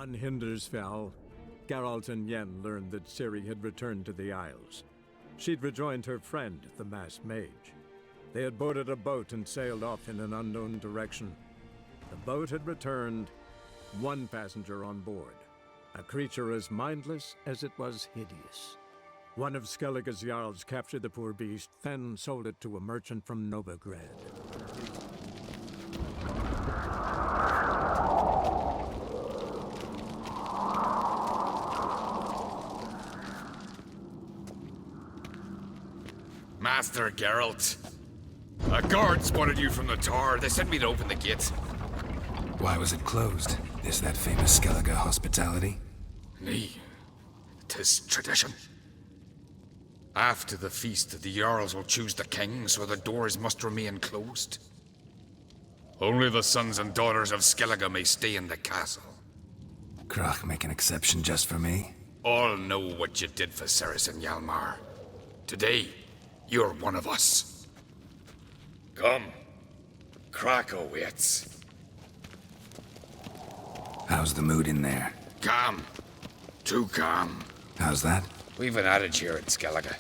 On Hindersfell, Geralt and Yen learned that Ciri had returned to the Isles. She'd rejoined her friend, the masked mage. They had boarded a boat and sailed off in an unknown direction. The boat had returned, one passenger on board, a creature as mindless as it was hideous. One of Skellige's Jarls captured the poor beast, then sold it to a merchant from Novigrad. Master Geralt, a guard spotted you from the tower. They sent me to open the gate. Why was it closed? Is that famous Skellige hospitality? Nay, 'tis tradition. After the feast, the Jarls will choose the king, so the doors must remain closed. Only the sons and daughters of Skellige may stay in the castle. Krach make an exception just for me? All know what you did for Ceres and Hjalmar. Today, you're one of us. Come. Krach waits. How's the mood in there? Calm. Too calm. How's that? We've an adage here at Skellige.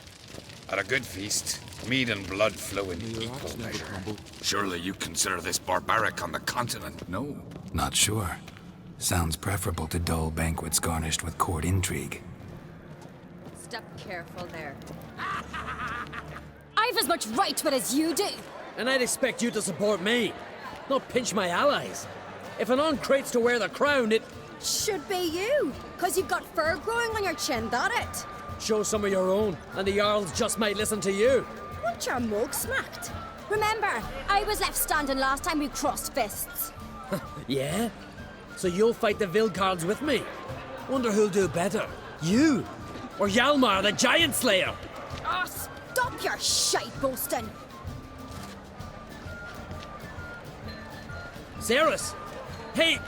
At a good feast, mead and blood flow in equal measure. Surely you consider this barbaric on the continent, no? Not sure. Sounds preferable to dull banquets garnished with court intrigue. Step careful there. I've as much right to it as you do. And I'd expect you to support me, not pinch my allies. If an on-crate's to wear the crown, it... Should be you, because you've got fur growing on your chin, that it? Show some of your own, and the Jarls just might listen to you. Want your mug smacked? Remember, I was left standing last time we crossed fists. Yeah? So you'll fight the Vilcards with me? Wonder who'll do better, you or Hjalmar the Giant Slayer? Oh, stop your shite boasting. Ceres! Hey!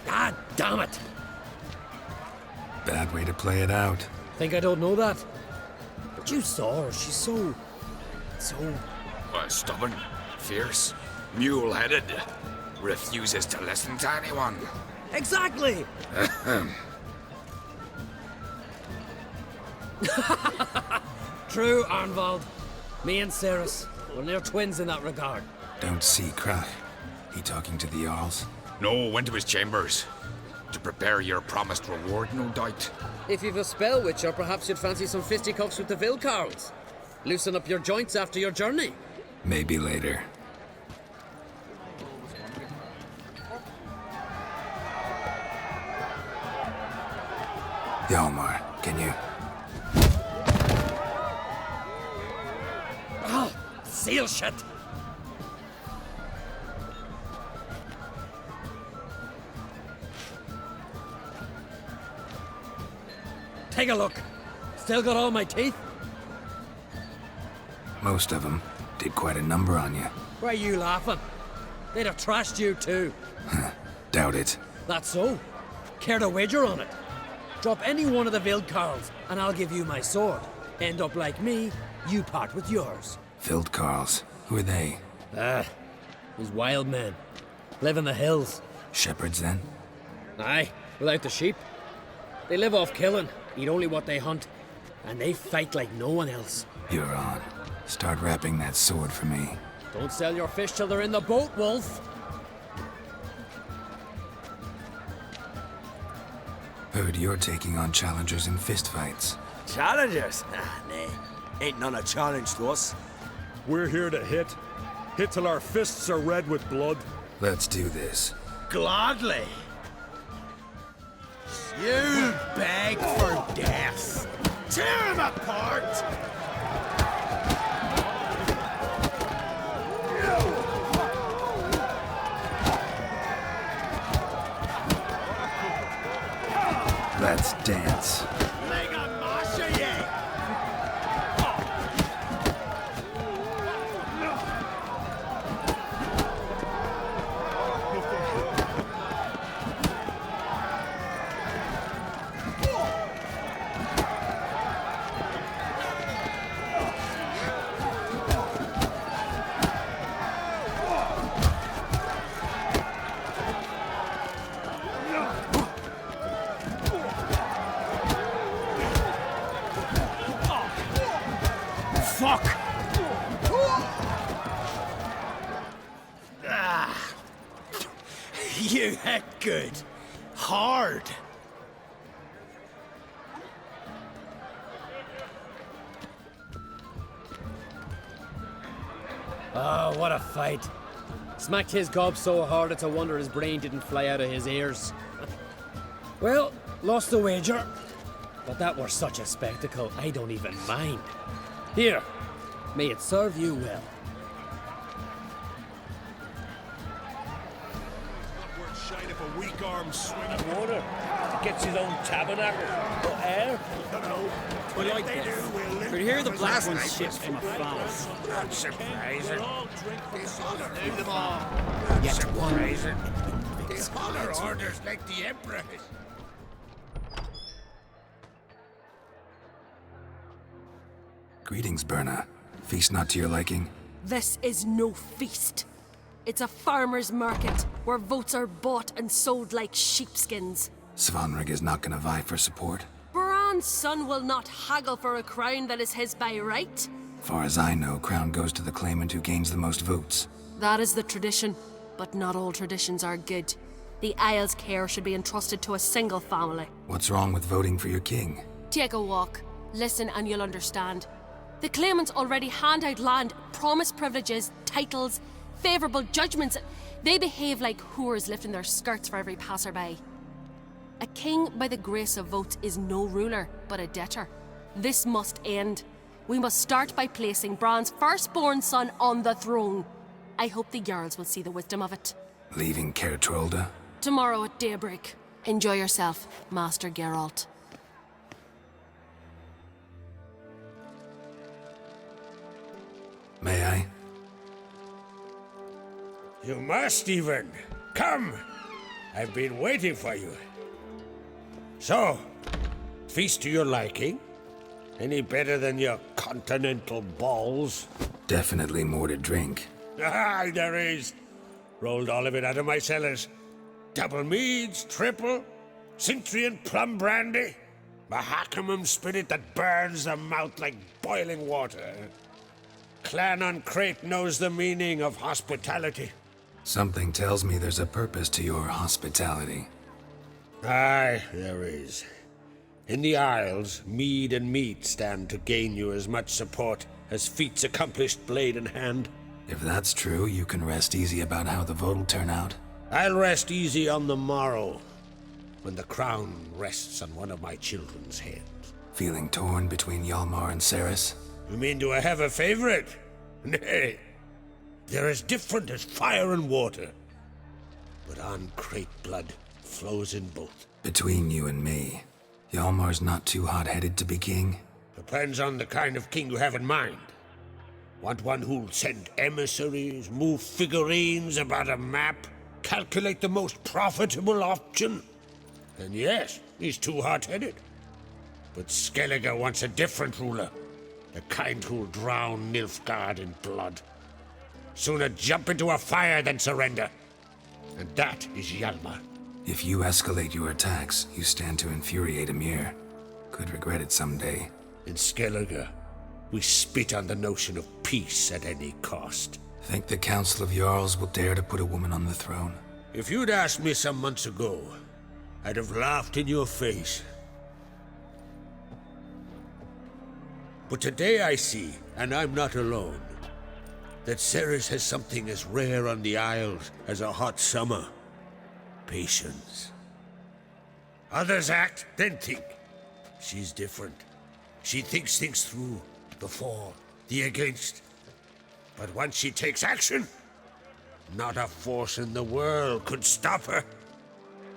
God damn it! Bad way to play it out. Think I don't know that? But you saw her, she's so... Stubborn, fierce, mule-headed. Refuses to listen to anyone. Exactly! True, Arnvald. Me and Ceres, we're near twins in that regard. Don't see Krach. He talking to the Jarls? No, went to his chambers. To prepare your promised reward, no doubt. If you've a spell witcher, perhaps you'd fancy some fisticuffs with the Vilcarls. Loosen up your joints after your journey. Maybe later. Hjalmar, can you... Oh, seal shit! Take a look. Still got all my teeth? Most of them did quite a number on you. Why are you laughing? They'd have trashed you too. Doubt it. That's so. Care to wager on it? Drop any one of the Vilcarls, and I'll give you my sword. End up like me, you part with yours. Vilcarls. Who are they? These wild men. Live in the hills. Shepherds, then? Aye, without the sheep. They live off killing, eat only what they hunt, and they fight like no one else. You're on. Start wrapping that sword for me. Don't sell your fish till they're in the boat, Wolf. Heard you're taking on challengers in fistfights. Challengers? Nah. Ain't none a challenge to us. We're here to hit. Hit till our fists are red with blood. Let's do this. Gladly. You beg for death. Tear him apart! Let's dance. Fuck! Ah. You hit good. Hard. Oh, what a fight. Smacked his gob so hard it's a wonder his brain didn't fly out of his ears. Well, lost the wager. But that were such a spectacle, I don't even mind. Here, may it serve you well. Shite if a weak arm swing of water. It gets his own tabernacle. Or air. We like this. Could hear the blast when ships from afar. Not surprising. Name them all. Not surprising. They follow orders like the Emperor. Greetings, Berna. Feast not to your liking? This is no feast. It's a farmer's market where votes are bought and sold like sheepskins. Svanrig is not gonna vie for support. Bran's son will not haggle for a crown that is his by right. Far as I know, crown goes to the claimant who gains the most votes. That is the tradition, but not all traditions are good. The Isle's care should be entrusted to a single family. What's wrong with voting for your king? Take a walk. Listen and you'll understand. The claimants already hand out land, promise privileges, titles, favourable judgments. They behave like whores lifting their skirts for every passerby. A king by the grace of votes is no ruler, but a debtor. This must end. We must start by placing Bran's firstborn son on the throne. I hope the Jarls will see the wisdom of it. Leaving Caer Trolda? Tomorrow at daybreak. Enjoy yourself, Master Geralt. May I? You must even. Come! I've been waiting for you. So, feast to your liking? Any better than your continental balls? Definitely more to drink. Ah, there is. Rolled all of it out of my cellars. Double meads, triple, Cintrian plum brandy, Mahakimum spirit that burns the mouth like boiling water. Clan on Crate knows the meaning of hospitality. Something tells me there's a purpose to your hospitality. Aye, there is. In the Isles, mead and meat stand to gain you as much support as feats accomplished blade in hand. If that's true, you can rest easy about how the vote'll turn out. I'll rest easy on the morrow, when the crown rests on one of my children's heads. Feeling torn between Hjalmar and Cerys? You mean do I have a favorite? Nay. They're as different as fire and water. But on Crate blood flows in both. Between you and me, Hjalmar's not too hot-headed to be king? Depends on the kind of king you have in mind. Want one who'll send emissaries, move figurines about a map, calculate the most profitable option? And yes, he's too hot-headed. But Skellige wants a different ruler. The kind who'll drown Nilfgaard in blood. Sooner jump into a fire than surrender. And that is Hjalmar. If you escalate your attacks, you stand to infuriate Emir. Could regret it someday. In Skellige, we spit on the notion of peace at any cost. Think the Council of Jarls will dare to put a woman on the throne? If you'd asked me some months ago, I'd have laughed in your face. But today I see, and I'm not alone, that Cerys has something as rare on the Isles as a hot summer. Patience. Others act, then think. She's different. She thinks things through, the for, the against. But once she takes action, not a force in the world could stop her.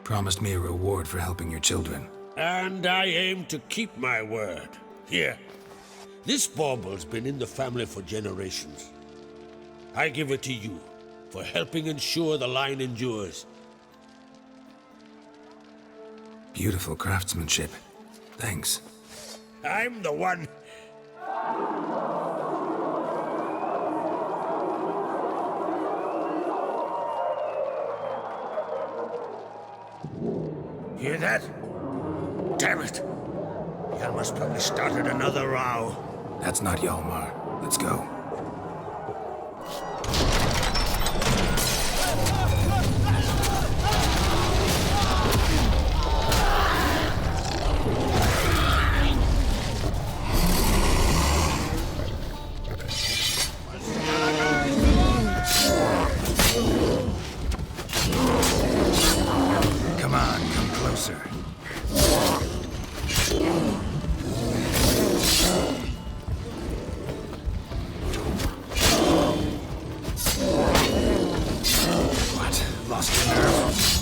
Promised me a reward for helping your children. And I aim to keep my word. Here. This bauble's been in the family for generations. I give it to you for helping ensure the line endures. Beautiful craftsmanship. Thanks. I'm the one. Hear that? Damn it! Hjalmar's probably started another row. That's not Hjalmar. Let's go. Come on, come closer. What? Lost your nerve?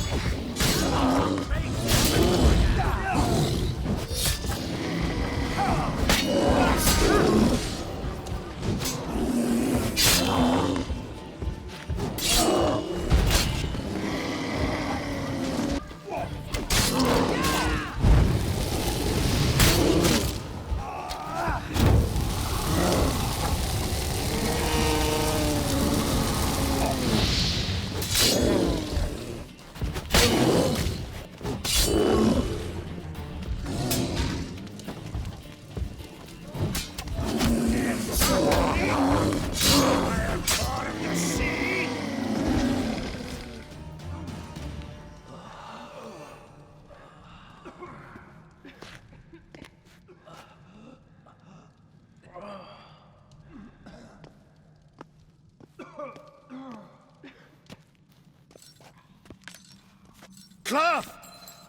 Cloth!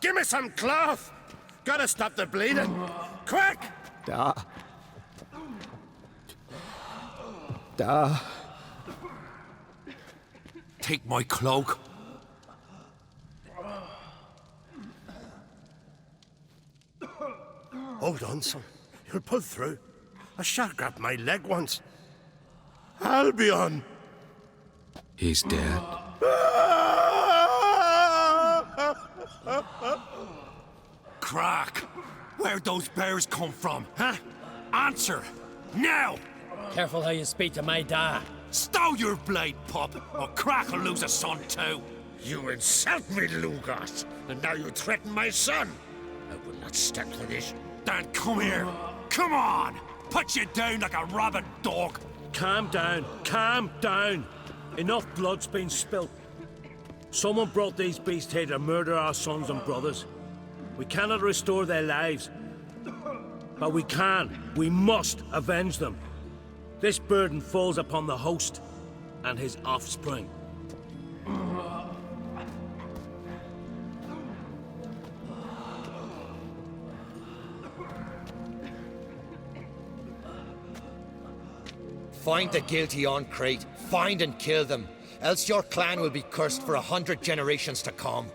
Give me some cloth! Gotta stop the bleeding! Quick! Da. Take my cloak. Hold on, son. You'll pull through. A shark grabbed my leg once. Albion! He's dead. Crack! Where'd those bears come from, huh? Answer! Now! Careful how you speak to my da. Stow your blade, pup, or Crack will lose a son too. You insult me, Lugos, and now you threaten my son. I will not stand for this. Dan, come here. Come on! Put you down like a rabid dog. Calm down. Calm down. Enough blood's been spilt. Someone brought these beasts here to murder our sons and brothers. We cannot restore their lives. But we can. We must avenge them. This burden falls upon the host and his offspring. Find the guilty on Crate. Find and kill them. Else your clan will be cursed for 100 generations to come.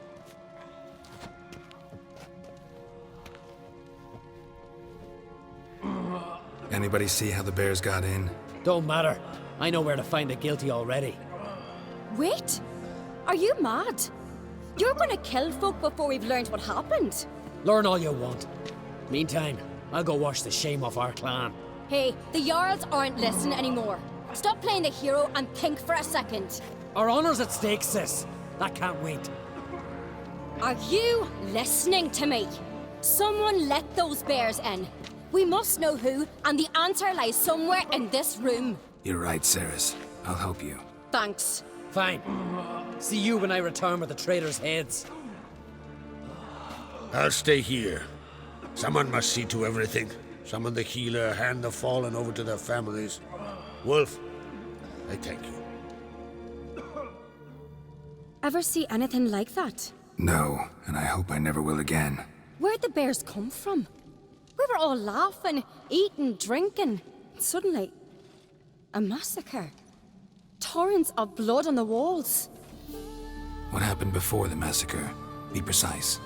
Anybody see how the bears got in? Don't matter. I know where to find the guilty already. Wait! Are you mad? You're gonna kill folk before we've learned what happened. Learn all you want. Meantime, I'll go wash the shame off our clan. Hey, the Jarls aren't listening anymore. Stop playing the hero and think for a second. Our honor's at stake, sis. That can't wait. Are you listening to me? Someone let those bears in. We must know who, and the answer lies somewhere in this room. You're right, Ceres. I'll help you. Thanks. Fine. See you when I return with the traitors' heads. I'll stay here. Someone must see to everything. Summon the healer, hand the fallen over to their families. Wolf, I thank you. Ever see anything like that? No, and I hope I never will again. Where'd the bears come from? We were all laughing, eating, drinking. Suddenly, a massacre. Torrents of blood on the walls. What happened before the massacre? Be precise.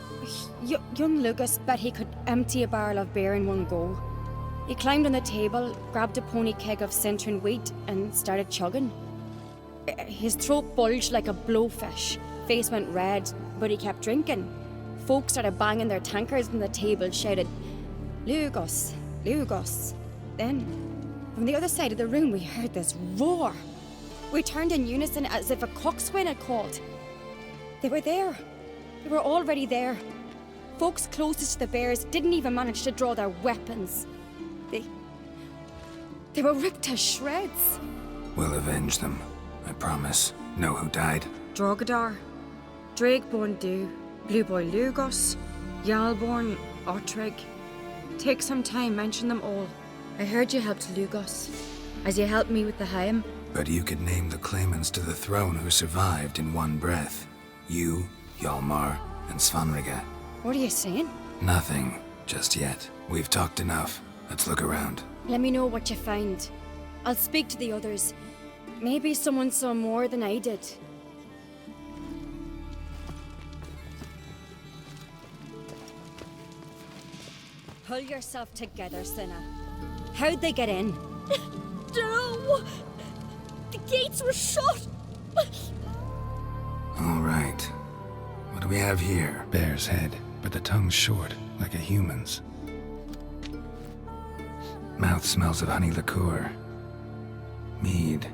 Young Lucas bet he could empty a barrel of beer in one go. He climbed on the table, grabbed a pony keg of Centron wheat, and started chugging. His throat bulged like a blowfish. Face went red, but he kept drinking. Folk started banging their tankards on the table, shouted, "Lugos, Lugos." Then, from the other side of the room, we heard this roar. We turned in unison as if a coxswain had called. They were there. They were already there. Folks closest to the bears didn't even manage to draw their weapons. They were ripped to shreds. We'll avenge them, I promise. Know who died? Drogadar, Drakeborn Du, Blue Boy Lugos, Yalborn, Otreg. Take some time, mention them all. I heard you helped Lugos, as you helped me with the Haim. But you could name the claimants to the throne who survived in one breath. You, Hjalmar, and Svanrige. What are you saying? Nothing, just yet. We've talked enough. Let's look around. Let me know what you find. I'll speak to the others. Maybe someone saw more than I did. Pull yourself together, Cinna. How'd they get in? No! The gates were shut! All right. What do we have here? Bear's head, but the tongue's short, like a human's. Mouth smells of honey liqueur, mead,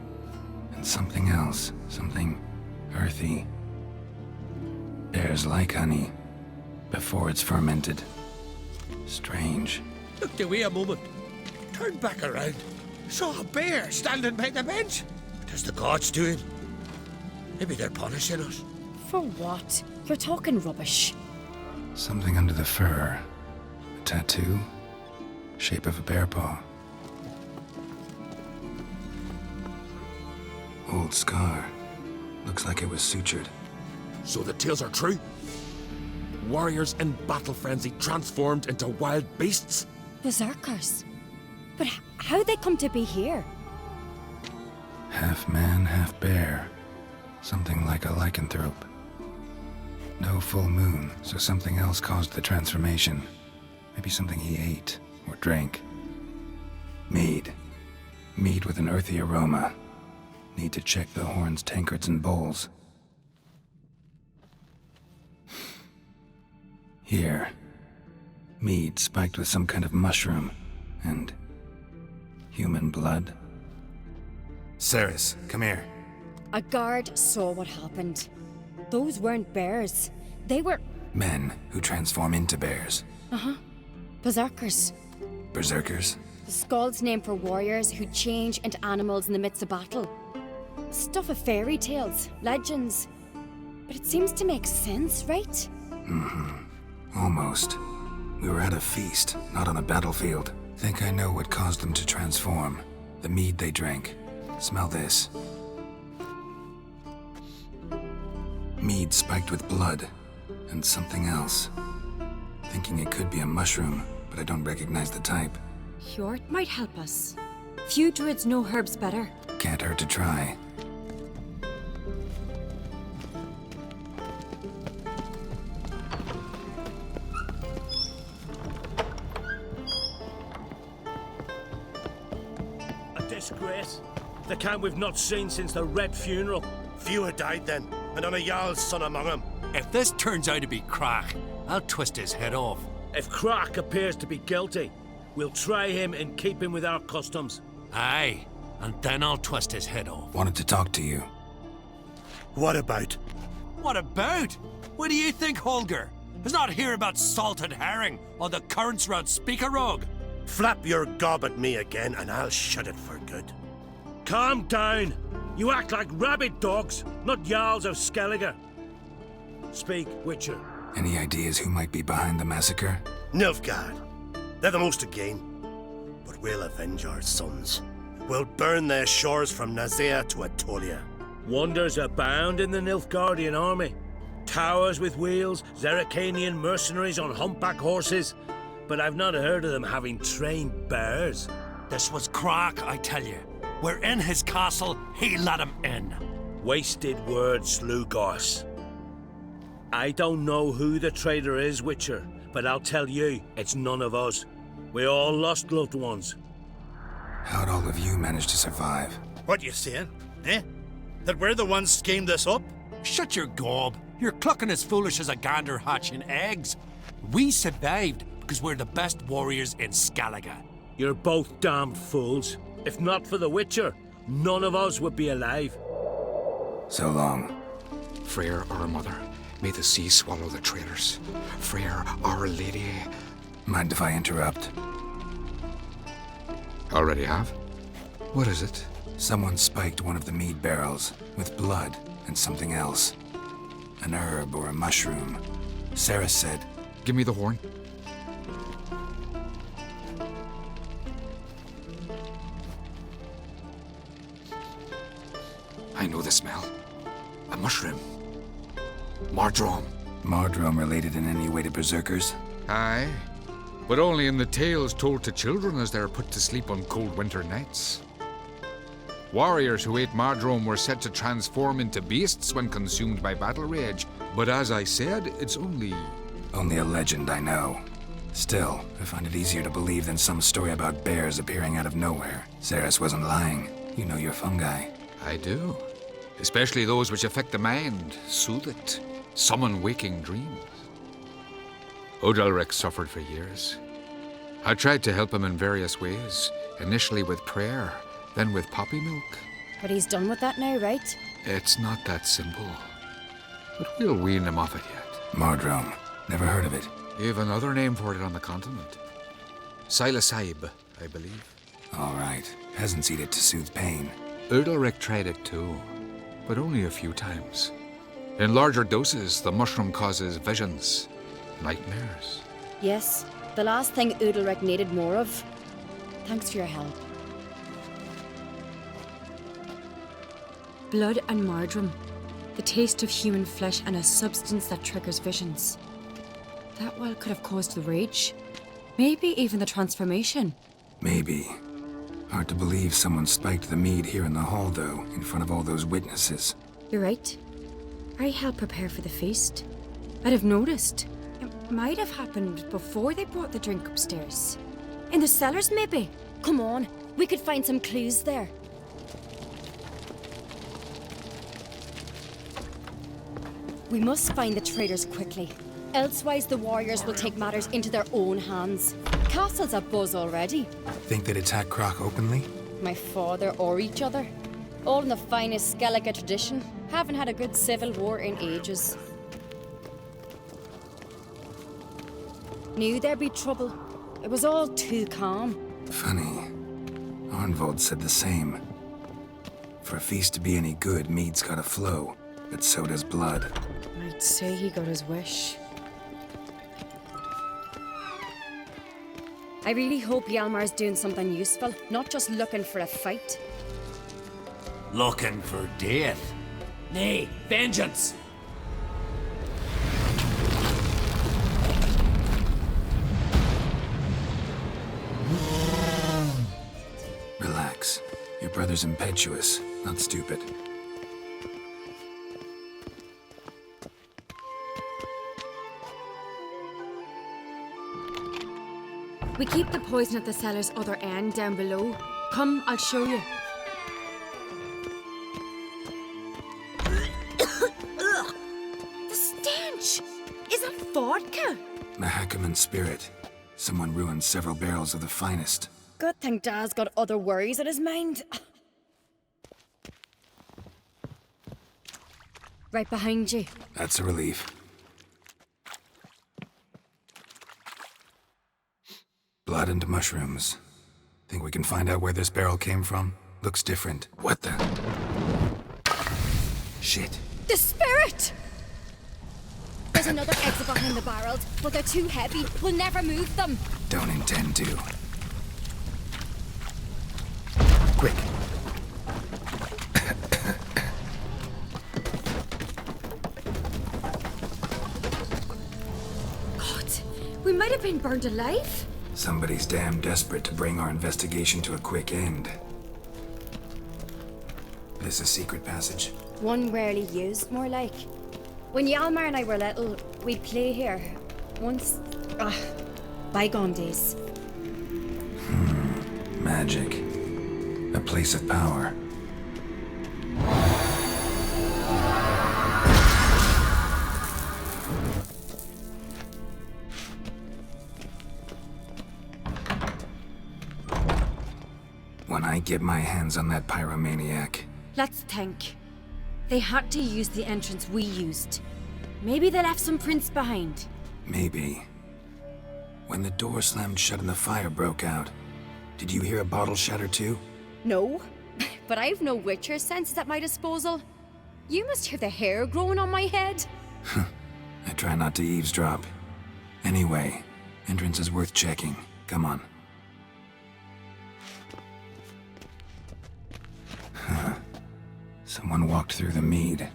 and something else, something earthy. Bears like honey before it's fermented. Strange. Look, do we a moment. Turned back around. Saw a bear standing by the bench. What is the gods doing? Maybe they're punishing us. For what? You're talking rubbish. Something under the fur. A tattoo? Shape of a bear paw. Old scar. Looks like it was sutured. So the tales are true? Warriors in battle frenzy transformed into wild beasts? Berserkers. But how'd they come to be here? Half man, half bear. Something like a lycanthrope. No full moon, so something else caused the transformation. Maybe something he ate or drank. Mead. Mead with an earthy aroma. Need to check the horns, tankards, and bowls. Here. Mead spiked with some kind of mushroom. And human blood. Ceres, come here. A guard saw what happened. Those weren't bears. They were... Men who transform into bears. Uh-huh. Berserkers. Berserkers? The Skald's name for warriors who change into animals in the midst of battle. Stuff of fairy tales, legends. But it seems to make sense, right? Almost. We were at a feast, not on a battlefield. Think I know what caused them to transform. The mead they drank. Smell this. Mead spiked with blood. And something else. Thinking it could be a mushroom, but I don't recognize the type. Hjort might help us. Few druids know herbs better. Can't hurt to try. A disgrace. The camp we've not seen since the Red Funeral. Few had died then, and on a Jarl's son among them. If this turns out to be Crack, I'll twist his head off. If Crack appears to be guilty, we'll try him and keep him with our customs. Aye, and then I'll twist his head off. Wanted to talk to you. What about? What about? What do you think, Holger? Is not hear about salted herring or the currents round Speakerog? Flap your gob at me again, and I'll shut it for good. Calm down. You act like rabid dogs, not Jarls of Skellige. Speak, Witcher. Any ideas who might be behind the massacre? Nilfgaard. They're the most to gain. But we'll avenge our sons. We'll burn their shores from Nazea to Atolia. Wonders abound in the Nilfgaardian army. Towers with wheels, Zeracanian mercenaries on humpback horses. But I've not heard of them having trained bears. This was Crack, I tell you. We're in his castle, he let him in. Wasted words, Lugos. I don't know who the traitor is, Witcher, but I'll tell you, it's none of us. We all lost loved ones. How'd all of you manage to survive? What you saying, eh? That we're the ones schemed this up? Shut your gob. You're clucking as foolish as a gander hatching eggs. We survived because we're the best warriors in Skellige. You're both damned fools. If not for the Witcher, none of us would be alive. So long. Freyr or her mother, May the sea swallow the traitors. Frere, Our Lady. Mind if I interrupt? Already have? What is it? Someone spiked one of the mead barrels with blood and something else. An herb or a mushroom. Sarah said... Give me the horn. I know the smell. A mushroom. Mardrome. Mardrome related in any way to berserkers? Aye. But only in the tales told to children as they're put to sleep on cold winter nights. Warriors who ate Mardrome were said to transform into beasts when consumed by battle rage. But as I said, it's only... Only a legend, I know. Still, I find it easier to believe than some story about bears appearing out of nowhere. Saris wasn't lying. You know your fungi. I do. Especially those which affect the mind, soothe it, summon waking dreams. Odalric suffered for years. I tried to help him in various ways, initially with prayer, then with poppy milk. But he's done with that now, right? It's not that simple. But we'll wean him off it yet. Mardrome. Never heard of it. You have another name for it on the continent. Psilocybe, I believe. All right. Peasants eat it to soothe pain. Odalric tried it too, but only a few times. In larger doses, the mushroom causes visions, nightmares. Yes, the last thing Udalric needed more of. Thanks for your help. Blood and Mardrome. The taste of human flesh and a substance that triggers visions. That well could have caused the rage. Maybe even the transformation. Maybe. Hard to believe someone spiked the mead here in the hall, though, in front of all those witnesses. You're right. I helped prepare for the feast. I'd have noticed. It might have happened before they brought the drink upstairs. In the cellars, maybe? Come on, we could find some clues there. We must find the traitors quickly. Elsewise, the warriors will take matters into their own hands. Castle's abuzz already. Think they'd attack Croc openly? My father or each other. All in the finest Skellige tradition. Haven't had a good civil war in ages. Knew there'd be trouble. It was all too calm. Funny. Arnvold said the same. For a feast to be any good, mead's gotta flow. But so does blood. I'd say he got his wish. I really hope Hjalmar's doing something useful, not just looking for a fight. Looking for death? Nay, vengeance! Relax. Your brother's impetuous, not stupid. We keep the poison at the cellar's other end, down below. Come, I'll show you. The stench! Is that vodka? Mahakaman spirit. Someone ruined several barrels of the finest. Good thing Dad's got other worries in his mind. Right behind you. That's a relief. Blood and mushrooms. Think we can find out where this barrel came from? Looks different. What the? Shit. The spirit! There's another exit behind the barrels, but they're too heavy. We'll never move them. Don't intend to. Quick. God, we might have been burned alive. Somebody's damn desperate to bring our investigation to a quick end. This a secret passage? One rarely used, more like. When Hjalmar and I were little, we'd play here. Once... bygone days. Magic. A place of power. When I get my hands on that pyromaniac... Let's think. They had to use the entrance we used. Maybe they left some prints behind. Maybe. When the door slammed shut and the fire broke out, did you hear a bottle shatter too? No, but I've no Witcher senses at my disposal. You must hear the hair growing on my head. I try not to eavesdrop. Anyway, entrance is worth checking. Come on. Someone walked through the mead.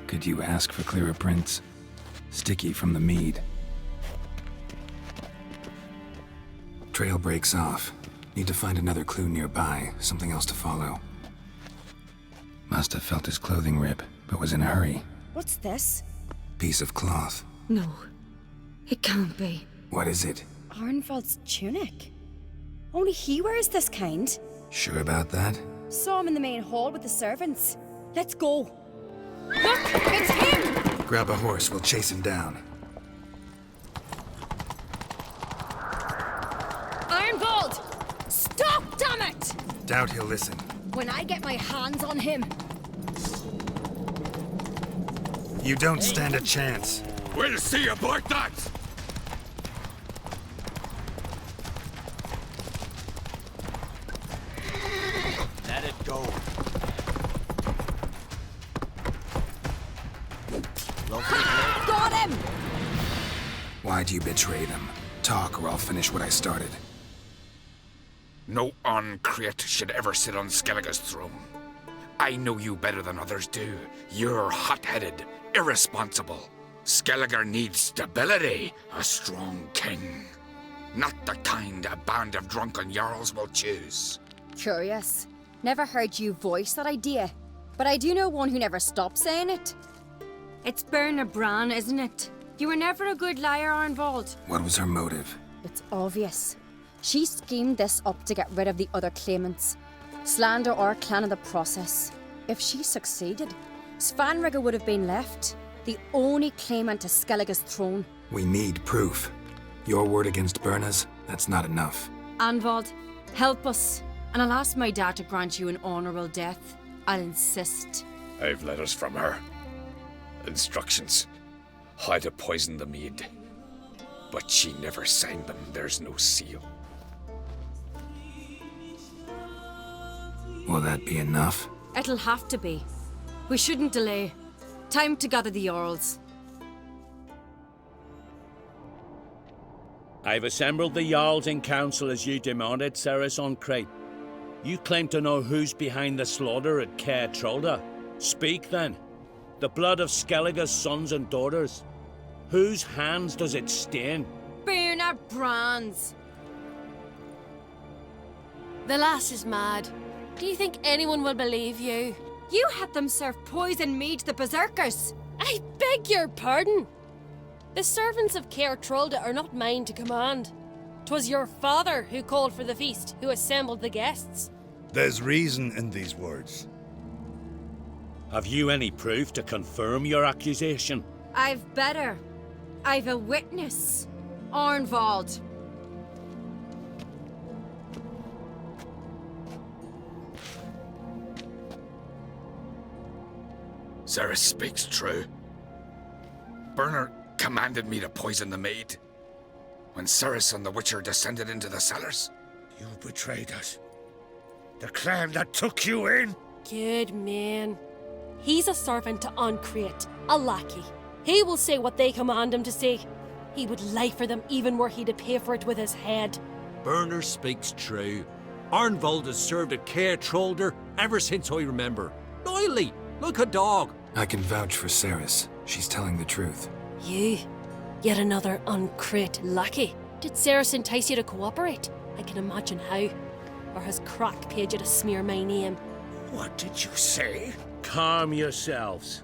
Could you ask for clearer prints? Sticky from the mead. Trail breaks off. Need to find another clue nearby, something else to follow. Must have felt his clothing rip, but was in a hurry. What's this? Piece of cloth. No, it can't be. What is it? Arnvald's tunic. Only he wears this kind. Sure about that? Saw him in the main hall with the servants. Let's go. Look, it's him! Grab a horse, we'll chase him down. Arnvald! Stop, damn it! Doubt he'll listen. When I get my hands on him. You don't stand a chance. We'll see about that! Let it go. Got him! Why'd you betray them? Talk or I'll finish what I started. No uncreate should ever sit on Skellige's throne. I know you better than others do. You're hot-headed, irresponsible. Skellige needs stability, a strong king. Not the kind a band of drunken jarls will choose. Curious. Never heard you voice that idea. But I do know one who never stops saying it. It's Berna Bran, isn't it? You were never a good liar, Arnvald. What was her motive? It's obvious. She schemed this up to get rid of the other claimants. Slander our clan in the process. If she succeeded, Svanrige would have been left, the only claimant to Skellige's throne. We need proof. Your word against Berna's, that's not enough. Arnvald, help us, and I'll ask my dad to grant you an honourable death. I'll insist. I've letters from her. Instructions. How to poison the mead. But she never signed them. There's no seal. Will that be enough? It'll have to be. We shouldn't delay. Time to gather the Jarls. I've assembled the Jarls in council as you demanded, Ceres on Crate. You claim to know who's behind the slaughter at Caer Trolda. Speak then. The blood of Skellige's sons and daughters. Whose hands does it stain? Berna Bran's. The lass is mad. Do you think anyone will believe you? You had them serve poison mead to the berserkers. I beg your pardon. The servants of Caer Trolda are not mine to command. 'Twas your father who called for the feast, who assembled the guests. There's reason in these words. Have you any proof to confirm your accusation? I've better. I've a witness. Arnvald. Ceres speaks true. Berner commanded me to poison the maid. When Ceres and the Witcher descended into the cellars. You betrayed us. The clan that took you in. Good man. He's a servant to Uncreate, a lackey. He will say what they command him to say. He would lie for them even were he to pay for it with his head. Berner speaks true. Arnvald has served at Caer Trolder ever since I remember. Loyally, like a dog. I can vouch for Ceres. She's telling the truth. You? Yet another Uncreate lackey? Did Ceres entice you to cooperate? I can imagine how. Or has Crack paid you to smear my name? What did you say? Calm yourselves.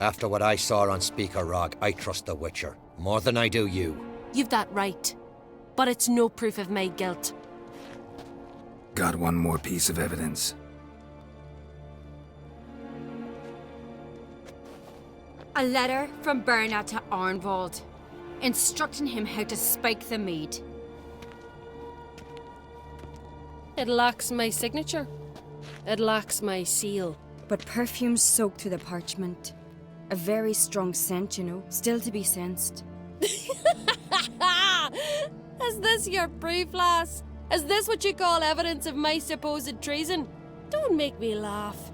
After what I saw on Speaker Rock, I trust the Witcher. More than I do you. You've that right. But it's no proof of my guilt. Got one more piece of evidence. A letter from Berna to Arnvald, instructing him how to spike the mead. It lacks my signature. It lacks my seal. but perfume soaked through the parchment. A very strong scent, you know, still to be sensed. Is this your proof, lass? Is this what you call evidence of my supposed treason? Don't make me laugh.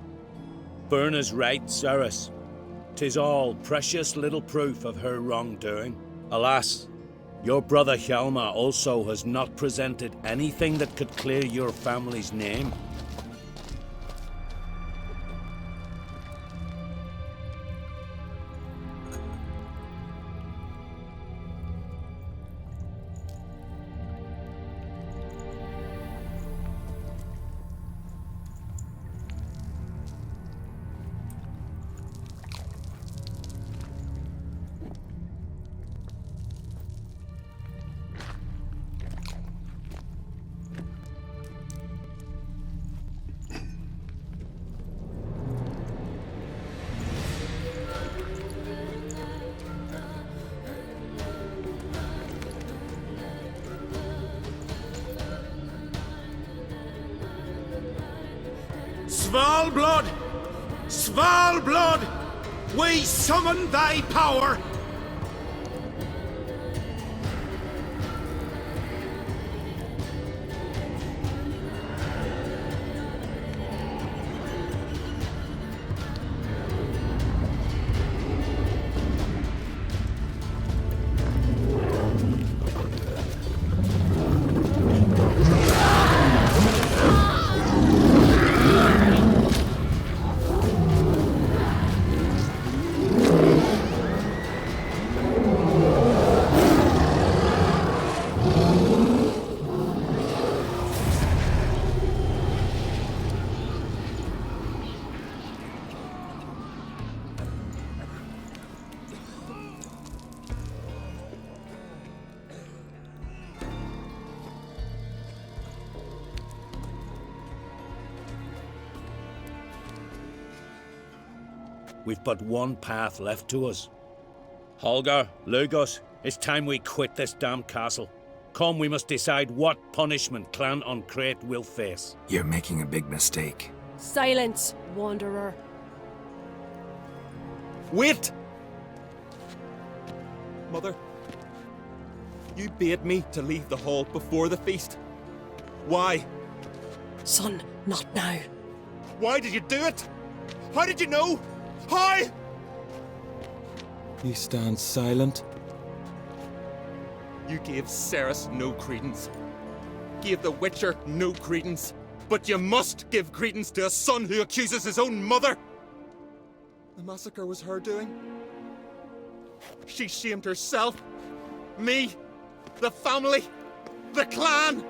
Berna's right, Ceres. 'Tis all precious little proof of her wrongdoing. Alas, your brother Hjalmar also has not presented anything that could clear your family's name. Svalblood! Svalblood! We summon thy power! We've but one path left to us. Holger, Lugos, it's time we quit this damn castle. Come, we must decide what punishment Clan Uncrate will face. You're making a big mistake. Silence, wanderer. Wait! Mother, you bade me to leave the hall before the feast. Why? Son, not now. Why did you do it? How did you know? How? You stand silent. You gave Ceres no credence. Gave the Witcher no credence. But you must give credence to a son who accuses his own mother. The massacre was her doing. She shamed herself, me, the family, the clan.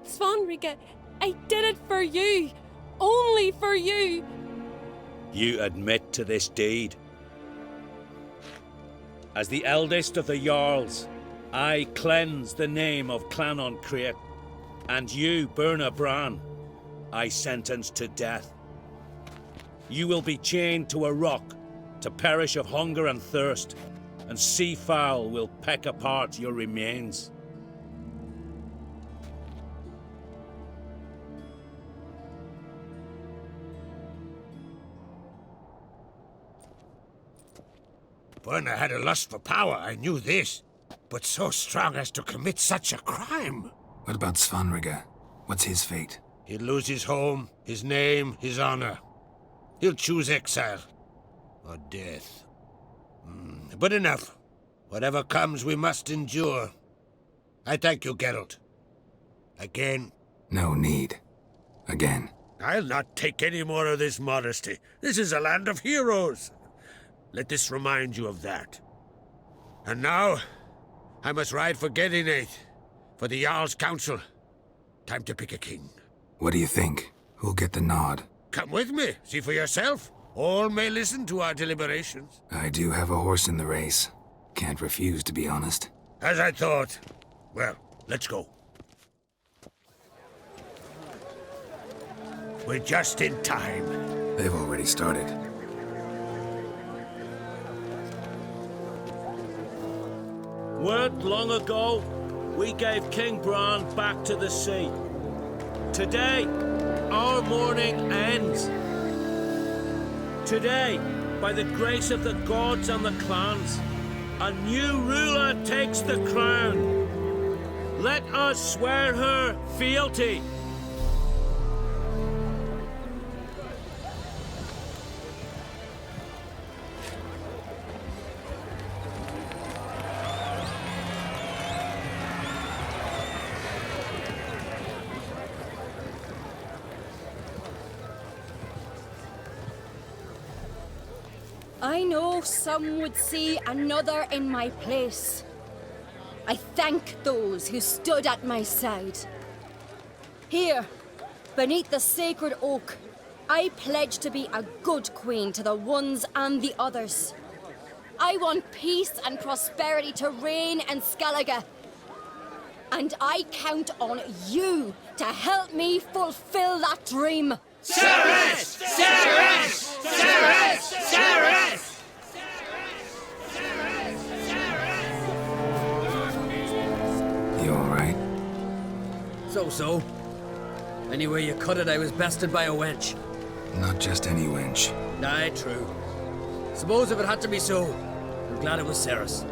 Svanrika, I did it for you. Only for you. You admit to this deed. As the eldest of the Jarls, I cleanse the name of Clan Uncrate, and you, Berna Bran, I sentence to death. You will be chained to a rock to perish of hunger and thirst, and sea fowl will peck apart your remains. Berna had a lust for power, I knew this. But so strong as to commit such a crime. What about Svanrika? What's his fate? He'll lose his home, his name, his honor. He'll choose exile. Or death. But enough. Whatever comes, we must endure. I thank you, Geralt. Again. No need. Again. I'll not take any more of this modesty. This is a land of heroes. Let this remind you of that. And now, I must ride for Gedinath, for the Jarl's Council. Time to pick a king. What do you think? Who'll get the nod? Come with me, see for yourself. All may listen to our deliberations. I do have a horse in the race. Can't refuse, to be honest. As I thought. Well, let's go. We're just in time. They've already started. Weren't long ago, we gave King Bran back to the sea. Today, our mourning ends. Today, by the grace of the gods and the clans, a new ruler takes the crown. Let us swear her fealty. I know some would see another in my place. I thank those who stood at my side. Here, beneath the sacred oak, I pledge to be a good queen to the ones and the others. I want peace and prosperity to reign in Skellige. And I count on you to help me fulfill that dream. Ceres! Ceres! Ceres! Ceres! You alright? So. Anyway you cut it, I was bested by a wench. Not just any wench. Aye, true. Suppose if it had to be so, I'm glad it was Ceres.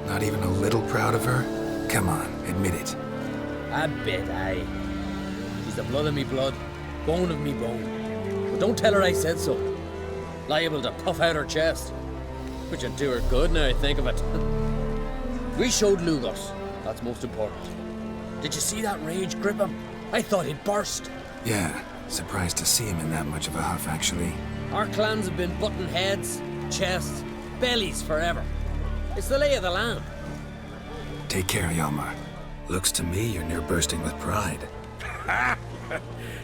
Not even a little proud of her? Come on, admit it. A bit, aye. She's the blood of me blood, bone of me bone. But don't tell her I said so. Liable to puff out her chest. Which would do her good now I think of it. We showed Lugos. That's most important. Did you see that rage grip him? I thought he'd burst. Yeah, surprised to see him in that much of a huff, actually. Our clans have been butting heads, chests, bellies forever. It's the lay of the land. Take care, Hjalmar. Looks to me you're near bursting with pride.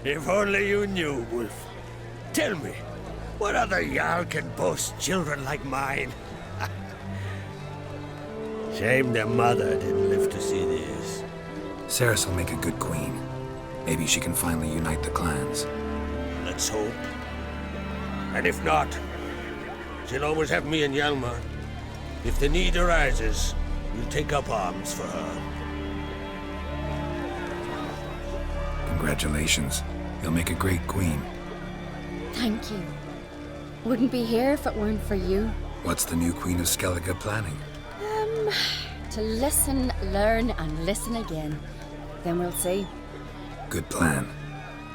If only you knew, Wolf. Tell me, what other Jarl can boast children like mine? Shame their mother didn't live to see this. Ceres will make a good queen. Maybe she can finally unite the clans. Let's hope. And if not, she'll always have me and Hjalmar. If the need arises, we'll take up arms for her. Congratulations. You'll make a great queen. Thank you. Wouldn't be here if it weren't for you. What's the new Queen of Skellige planning? To listen, learn, and listen again. Then we'll see. Good plan.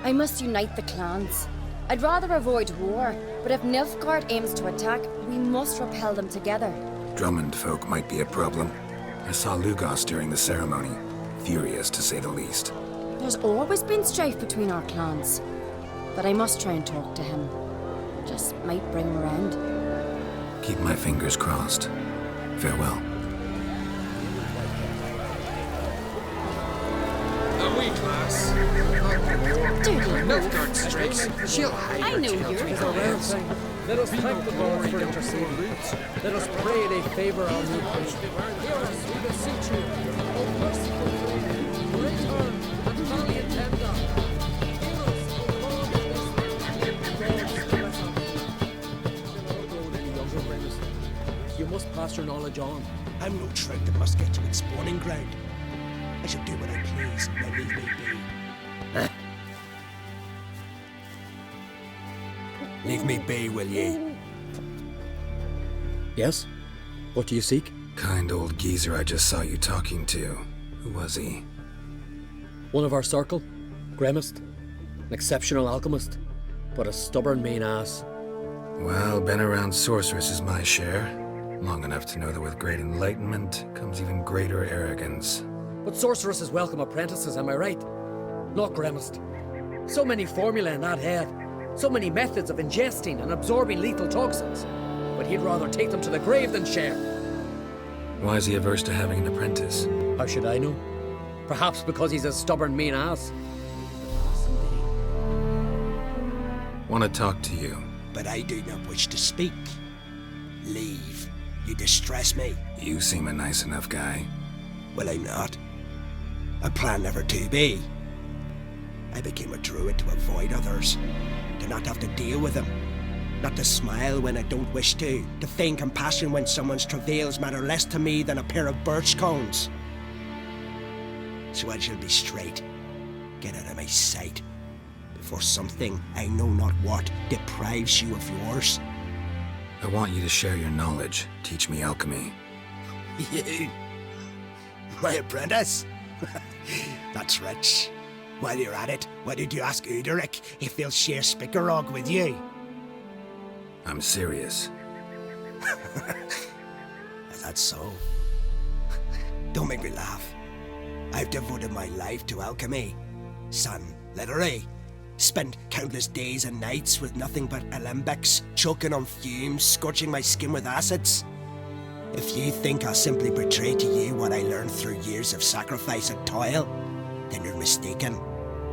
I must unite the clans. I'd rather avoid war, but if Nilfgaard aims to attack, we must repel them together. Drummond folk might be a problem. I saw Lugos during the ceremony. Furious, to say the least. There's always been strife between our clans. But I must try and talk to him. Just might bring him around. Keep my fingers crossed. Farewell. A wee class. Nilfgaard strikes. She'll hide. I know It's a rare thing. Let us thank the gods for interceding. Let us pray they favor our new queen. Hear us, we beseech you. O merciful Lord, return and valiant tender. Hear us, O Lord, you must pass your knowledge on. I'm no trout that must get to its spawning ground. I shall do what I please, now leave me be. Leave me be, will ye? Yes? What do you seek? Kind old geezer I just saw you talking to. Who was he? One of our circle. Gremist. An exceptional alchemist. But a stubborn main ass. Well, been around sorceresses my share. Long enough to know that with great enlightenment comes even greater arrogance. But sorceresses welcome apprentices, am I right? Not Gremist. So many formulae in that head. So many methods of ingesting and absorbing lethal toxins. But he'd rather take them to the grave than share. Why is he averse to having an apprentice? How should I know? Perhaps because he's a stubborn mean ass. Want to talk to you. But I do not wish to speak. Leave. You distress me. You seem a nice enough guy. Well, I'm not. I plan never to be. I became a druid to avoid others. To not have to deal with them. Not to smile when I don't wish to feign compassion when someone's travails matter less to me than a pair of birch cones. So I shall be straight. Get out of my sight. Before something, I know not what, deprives you of yours. I want you to share your knowledge. Teach me alchemy. You? My apprentice? That's rich. While you're at it, why did you ask Uderic if he'll share Spickerog with you? I'm serious. Is that so? Don't make me laugh. I've devoted my life to alchemy. Son, literally. Spent countless days and nights with nothing but alembics, choking on fumes, scorching my skin with acids. If you think I'll simply portray to you what I learned through years of sacrifice and toil, then you're mistaken.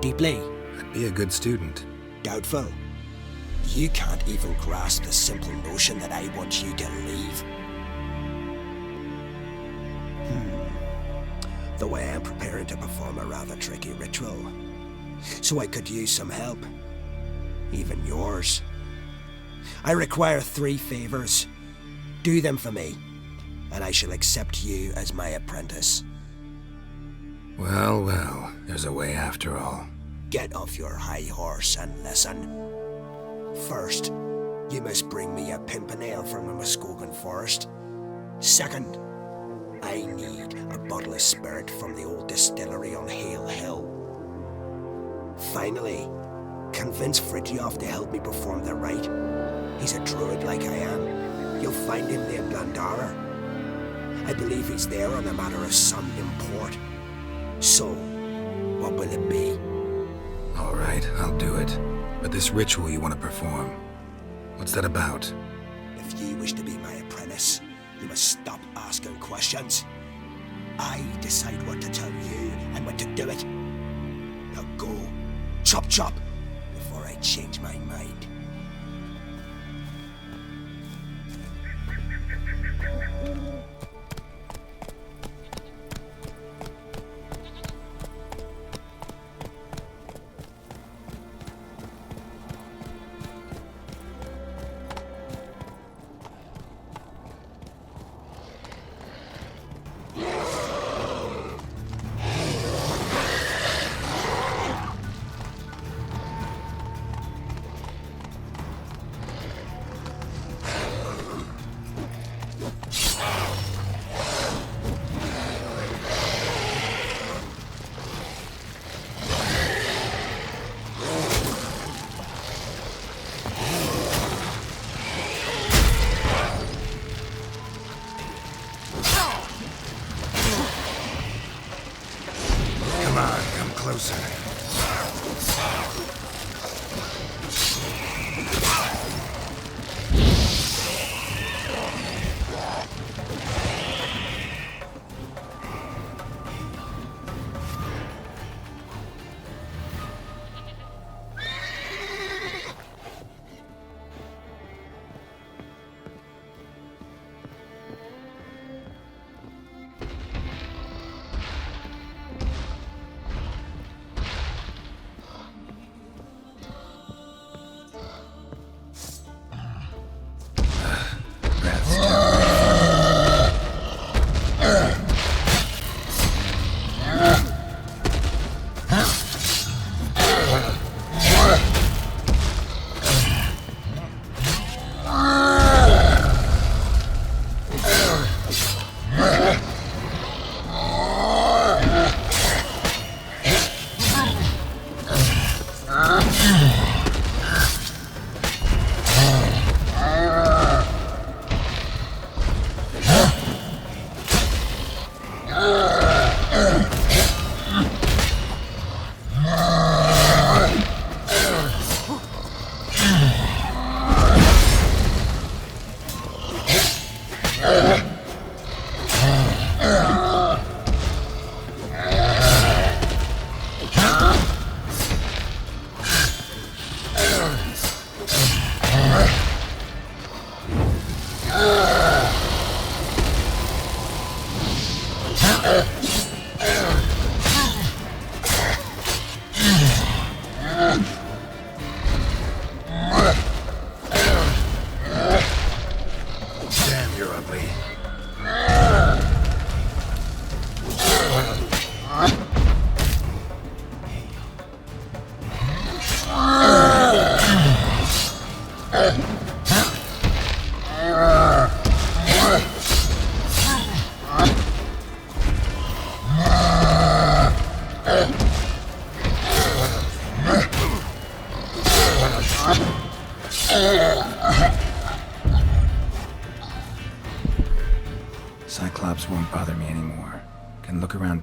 Deeply. I'd be a good student. Doubtful. You can't even grasp the simple notion that I want you to leave. The way I'm preparing to perform a rather tricky ritual. So I could use some help. Even yours. I require 3 favors. Do them for me, and I shall accept you as my apprentice. Well, well, there's a way after all. Get off your high horse and listen. First, you must bring me a pimpernel from the Muskogan forest. Second, I need a bottle of spirit from the old distillery on Hale Hill. Finally, convince Fridtjof to help me perform the rite. He's a druid like I am. You'll find him near Blandara. I believe he's there on a matter of some import. So, what will it be? All right, I'll do it. But this ritual you want to perform, what's that about? If you wish to be my apprentice, you must stop asking questions. I decide what to tell you and when to do it. Now go, chop chop, before I change my mind. Closer.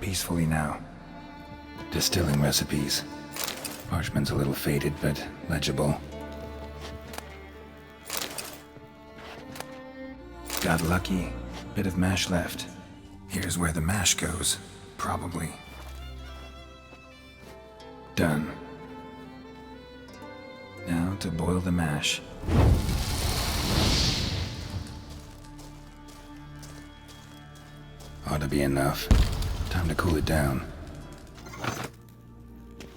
peacefully now. Distilling recipes. Parchment's a little faded, but legible. Got lucky. Bit of mash left. Here's where the mash goes. Probably. Done. Now to boil the mash. Ought to be enough. Time to cool it down.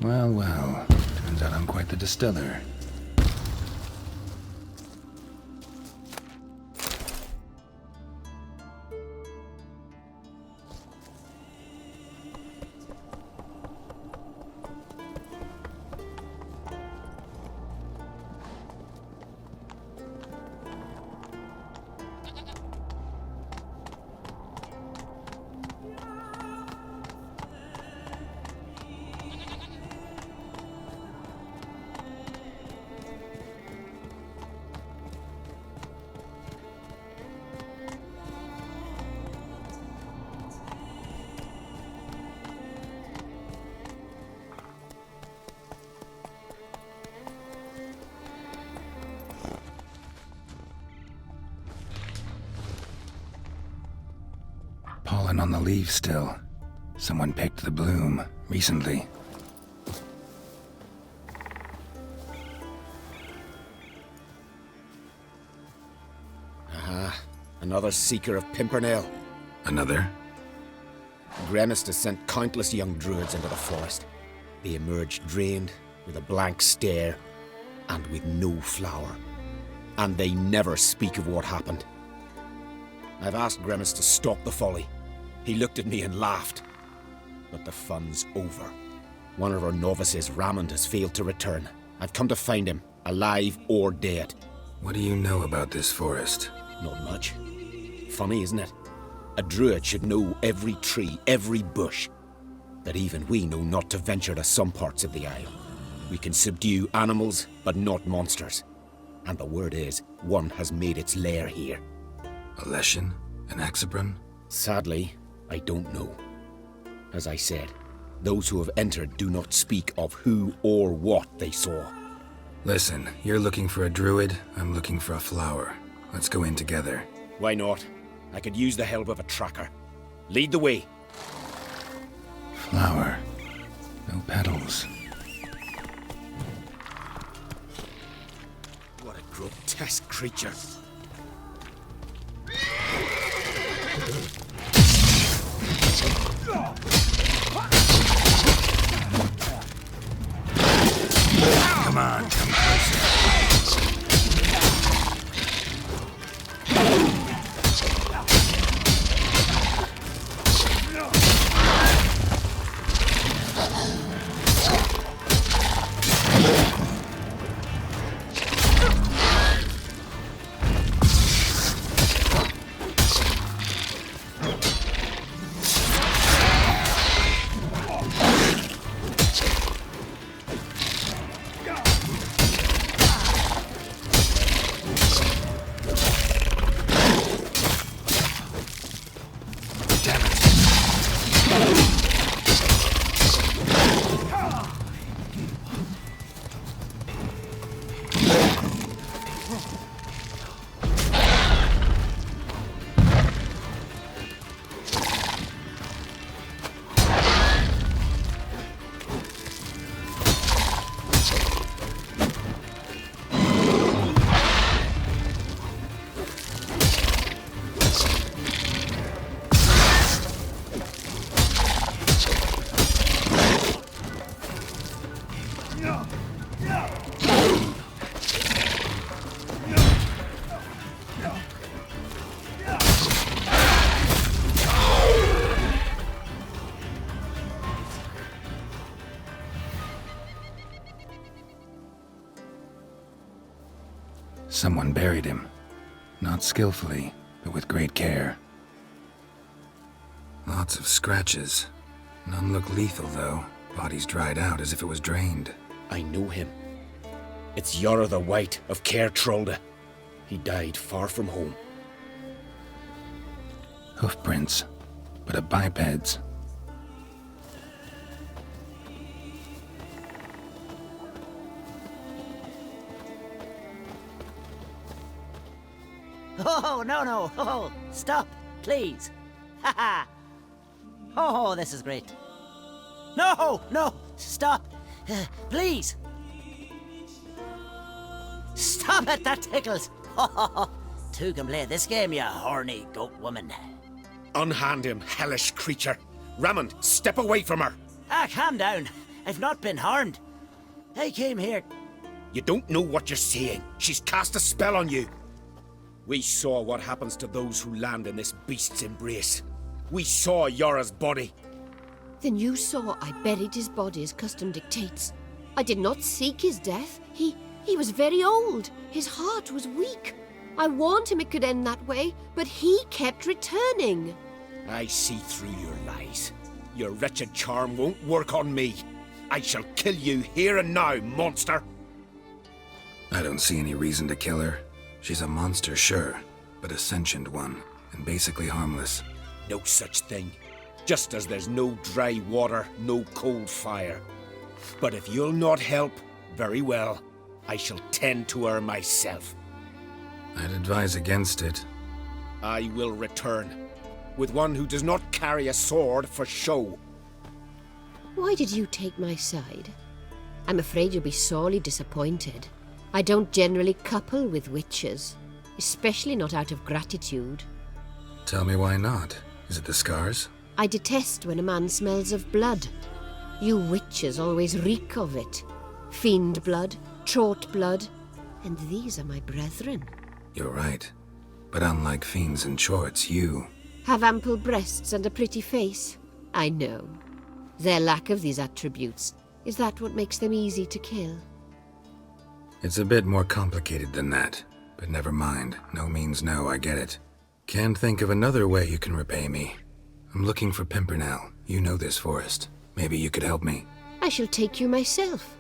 Well, well. Turns out I'm quite the distiller. Pollen on the leaves still. Someone picked the bloom recently. Aha, another seeker of Pimpernel. Another? Gremist has sent countless young druids into the forest. They emerge drained, with a blank stare, and with no flower. And they never speak of what happened. I've asked Gremist to stop the folly. He looked at me and laughed. But the fun's over. One of our novices, Ramond, has failed to return. I've come to find him, alive or dead. What do you know about this forest? Not much. Funny, isn't it? A druid should know every tree, every bush. But even we know not to venture to some parts of the isle. We can subdue animals, but not monsters. And the word is, one has made its lair here. A Leshen? An Axabron? Sadly, I don't know. As I said, those who have entered do not speak of who or what they saw. Listen, you're looking for a druid, I'm looking for a flower. Let's go in together. Why not? I could use the help of a tracker. Lead the way. Flower. No petals. What a grotesque creature. Come on, come closer. Someone buried him. Not skillfully, but with great care. Lots of scratches. None look lethal, though. Body's dried out as if it was drained. I know him. It's Yara the White of Caer Trolda. He died far from home. Hoofprints, but a biped's. Oh, no. Oh, stop, please. Ha ha. Oh, this is great. No, stop. Please. Stop it, that tickles. Two can play this game, you horny goat woman. Unhand him, hellish creature. Raymond, step away from her. Calm down. I've not been harmed. I came here. You don't know what you're saying. She's cast a spell on you. We saw what happens to those who land in this beast's embrace. We saw Yora's body. Then you saw I buried his body as custom dictates. I did not seek his death. He was very old. His heart was weak. I warned him it could end that way, but he kept returning. I see through your lies. Your wretched charm won't work on me. I shall kill you here and now, monster. I don't see any reason to kill her. She's a monster, sure, but a sentient one, and basically harmless. No such thing. Just as there's no dry water, no cold fire. But if you'll not help, very well. I shall tend to her myself. I'd advise against it. I will return, with one who does not carry a sword for show. Why did you take my side? I'm afraid you'll be sorely disappointed. I don't generally couple with witches, especially not out of gratitude. Tell me why not. Is it the scars? I detest when a man smells of blood. You witches always reek of it. Fiend blood, trot blood, and these are my brethren. You're right. But unlike fiends and chorts, you... Have ample breasts and a pretty face. I know. Their lack of these attributes, is that what makes them easy to kill? It's a bit more complicated than that. But never mind. No means no, I get it. Can't think of another way you can repay me. I'm looking for Pimpernel. You know this forest. Maybe you could help me. I shall take you myself.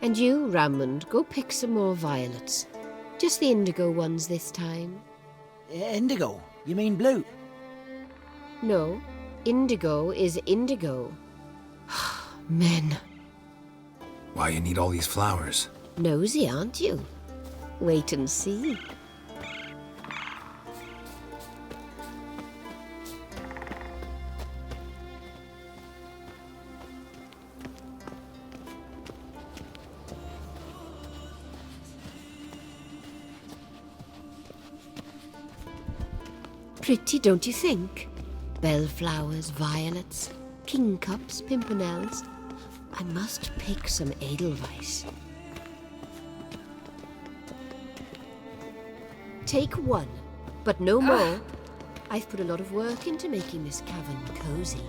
And you, Raymond, go pick some more violets. Just the indigo ones this time. Indigo? You mean blue? No, indigo is indigo. Men. Why you need all these flowers? Nosy, aren't you? Wait and see. Pretty, don't you think? Bellflowers, violets, kingcups, pimpernels. I must pick some edelweiss. Take one, but no more. I've put a lot of work into making this cavern cozy.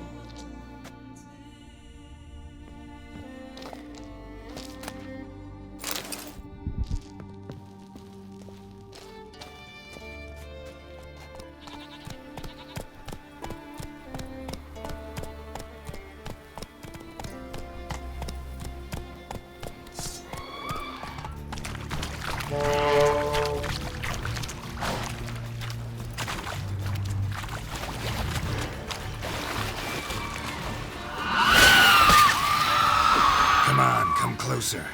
Come on, come closer.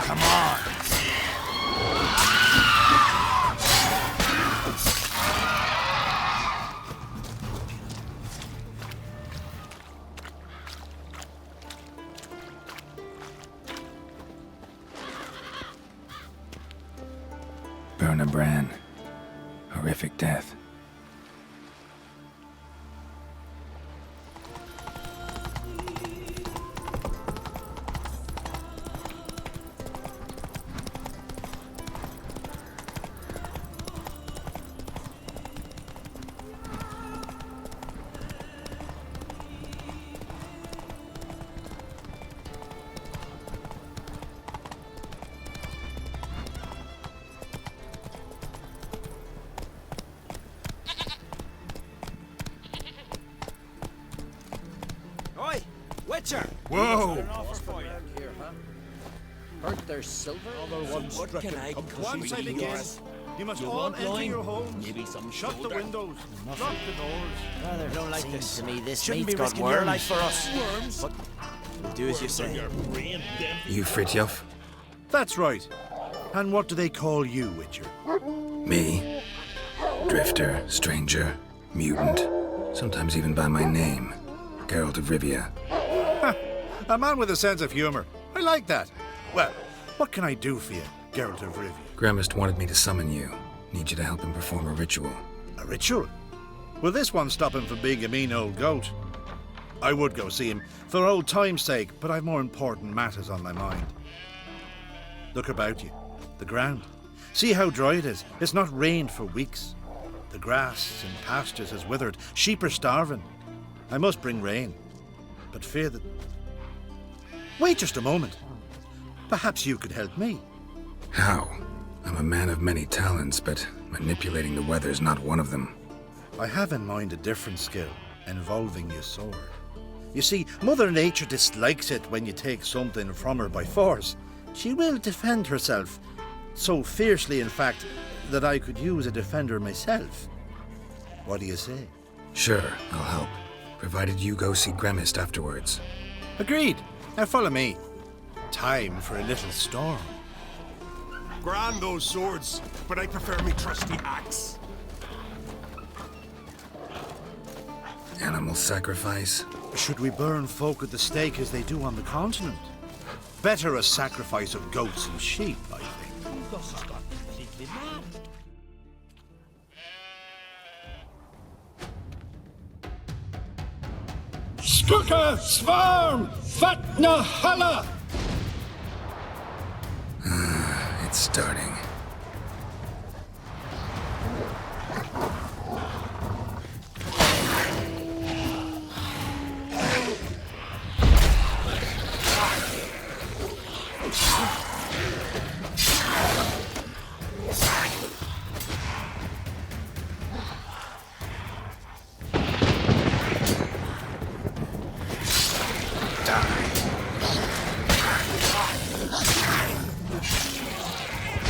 Come on. Burn a brand. Horrific death. Oi, Witcher! Whoa! Heard there's silver? What can I Once I begin, You must You all want enter line? your homes. Maybe some Shut the shoulder. windows. Nothing. Lock the doors. Rather don't like Seems this. to me this Shouldn't meat's be got risking your worms. life for us. Worms? But we'll do as you say. You Fritjof? That's right. And what do they call you, Witcher? Me? Drifter, stranger, mutant, sometimes even by my name. Geralt of Rivia. A man with a sense of humor. I like that. Well, what can I do for you, Geralt of Rivia? Gremist wanted me to summon you. Need you to help him perform a ritual. A ritual? Will this one stop him from being a mean old goat? I would go see him for old time's sake, but I've more important matters on my mind. Look about you. The ground. See how dry it is. It's not rained for weeks. The grass in pastures has withered. Sheep are starving. I must bring rain, but fear that... Wait just a moment. Perhaps you could help me. How? I'm a man of many talents, but manipulating the weather's not one of them. I have in mind a different skill, involving your sword. You see, Mother Nature dislikes it when you take something from her by force. She will defend herself, so fiercely in fact, that I could use a defender myself. What do you say? Sure, I'll help, provided you go see Gremist afterwards. Agreed. Now follow me. Time for a little storm. Grand those swords, but I prefer me trusty axe. Animal sacrifice? Should we burn folk at the stake as they do on the continent? Better a sacrifice of goats and sheep, I think. Skugga Svarm Fatna Hala! It's starting.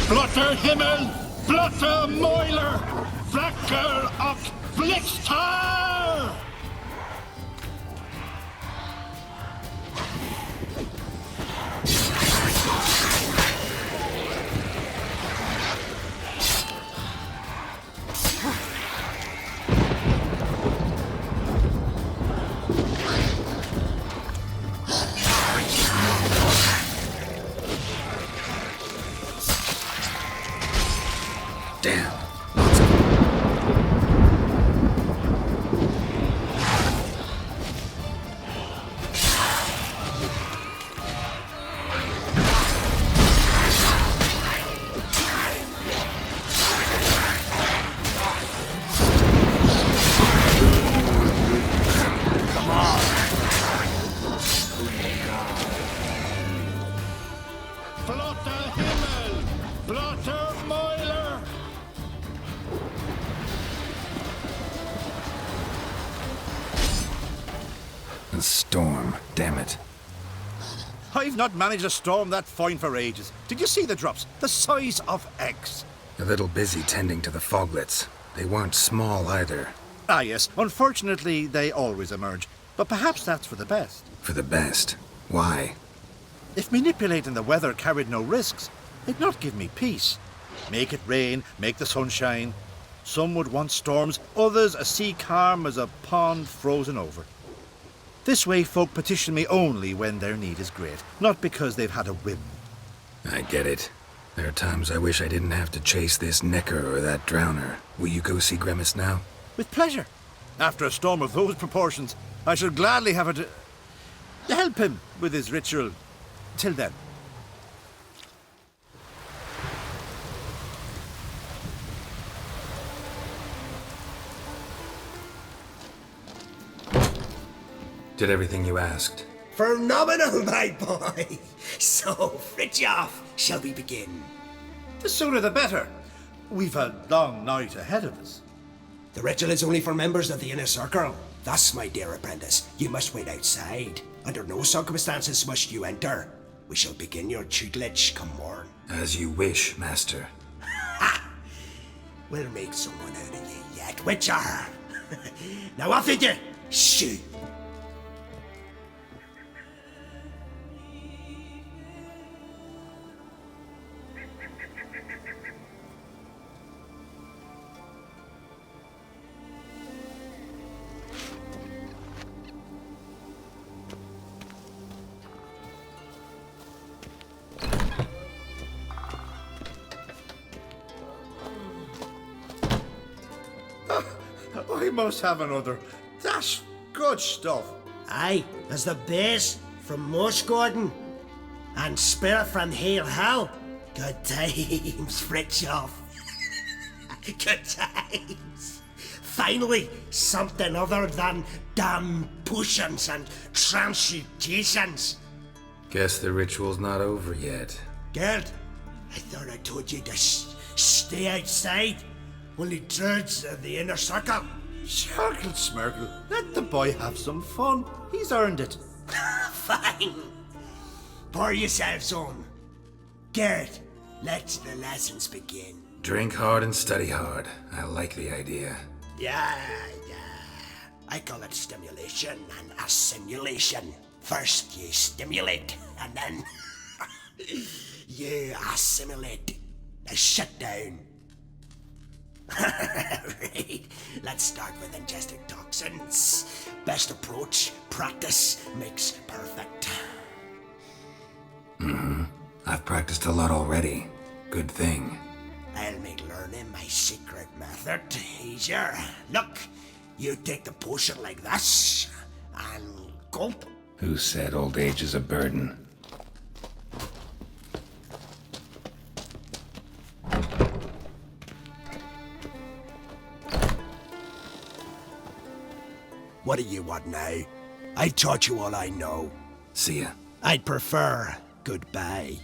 Blotter Himmel, Blotter Moiler, Flacker och Blixtar! Damn. Blotter Himmel, Blotter Moiler! A storm, damn it. I've not managed a storm that fine for ages. Did you see the drops? The size of eggs. A little busy tending to the foglets. They weren't small either. Ah yes, unfortunately they always emerge. But perhaps that's for the best. For the best. Why? If manipulating the weather carried no risks, it'd not give me peace. Make it rain, make the sun shine. Some would want storms, others a sea calm as a pond frozen over. This way folk petition me only when their need is great, not because they've had a whim. I get it. There are times I wish I didn't have to chase this necker or that drowner. Will you go see Gremist now? With pleasure. After a storm of those proportions, I shall gladly have it to help him with his ritual. Till then. Did everything you asked. Phenomenal, my boy! So, Fritjof, shall we begin? The sooner the better. We've a long night ahead of us. The ritual is only for members of the inner circle. Thus, my dear apprentice, you must wait outside. Under no circumstances must you enter. We shall begin your tutelage come morn. As you wish, master. We'll make someone out of you yet, Witcher. Now off with you! Shoot! I must have another. That's good stuff. Aye, there's the base from Mosh Gordon. And Spirit from Hale Hell. Good times, Fritjof. Good times. Finally, something other than damn potions and transmutations. Guess the ritual's not over yet. Geralt, I thought I told you to stay outside. Only druids are the inner circle. Smirkle, Smirkle. Let the boy have some fun. He's earned it. Fine. Pour yourselves on. Geralt, let the lessons begin. Drink hard and study hard. I like the idea. Yeah. I call it stimulation and assimilation. First you stimulate, and then you assimilate. Now shut down. Right. Let's start with ingesting toxins. Best approach, practice makes perfect. I've practiced a lot already. Good thing. I'll make learning my secret method easier. Look, you take the potion like this, and gulp. Who said old age is a burden? What do you want now? I taught you all I know. See ya. I'd prefer goodbye.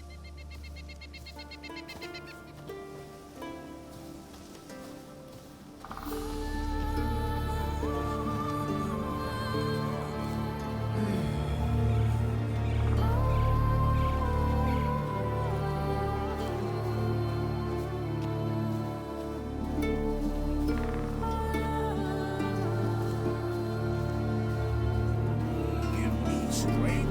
Strength.